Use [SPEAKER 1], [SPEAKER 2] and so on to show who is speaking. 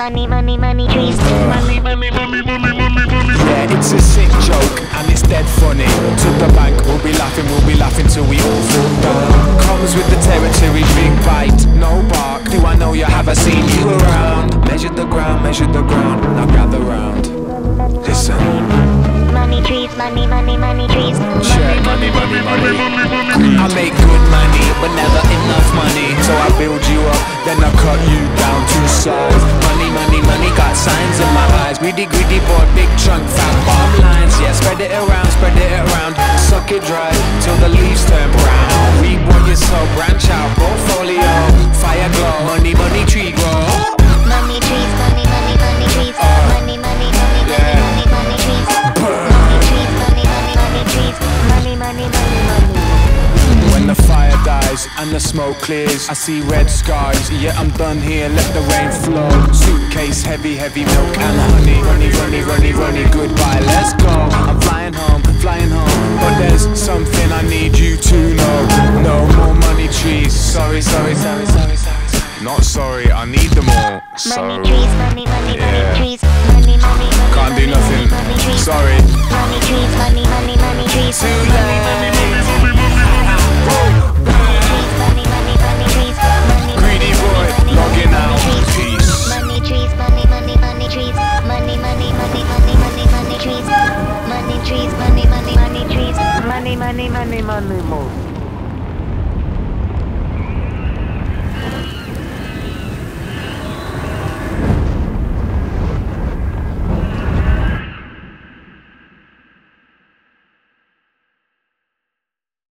[SPEAKER 1] money, money, money trees. Money, money, money, money, money, money.
[SPEAKER 2] Yeah, it's a sick joke and it's dead funny. To the bank, we'll be laughing till we all fall down. Comes with the territory, big bite, no bark. Do I know you? Have I seen you around? Measure the ground, now gather round. Listen.
[SPEAKER 1] Money trees, money, money, money trees.
[SPEAKER 2] Check.
[SPEAKER 1] Money, money, money, money, money.
[SPEAKER 2] I make good money, but never enough money. So I build you up, then I cut you down to size. Money, money, money, got signs in my eyes. Greedy, greedy boy, big chunk, fat bottom lines. Yeah, spread it around, suck it dry till the leaves turn brown. Reap what you sow, branch out, portfolio, fire glow. Money, money, tree grow.
[SPEAKER 1] Money trees, money, money, money trees. Money, money, money,
[SPEAKER 2] yeah.
[SPEAKER 1] money, money trees. Money trees, money, money, money trees. Money, money, money, money.
[SPEAKER 2] When the fire dies and the smoke clears, I see red skies. Yeah, I'm done here, let the rain flow. Suitcase heavy, heavy milk and honey. Runny, goodbye, let's go. I'm flying home, but there's something I need you to know. No more money trees, sorry. Not sorry, I need them all.
[SPEAKER 1] Money trees, money, money,
[SPEAKER 2] yeah.
[SPEAKER 1] money trees. Money, money, money,
[SPEAKER 2] Can't do
[SPEAKER 1] money,
[SPEAKER 2] nothing,
[SPEAKER 1] money trees.
[SPEAKER 2] sorry.
[SPEAKER 1] Money trees, money, money, money trees.
[SPEAKER 2] Too
[SPEAKER 1] Money, money,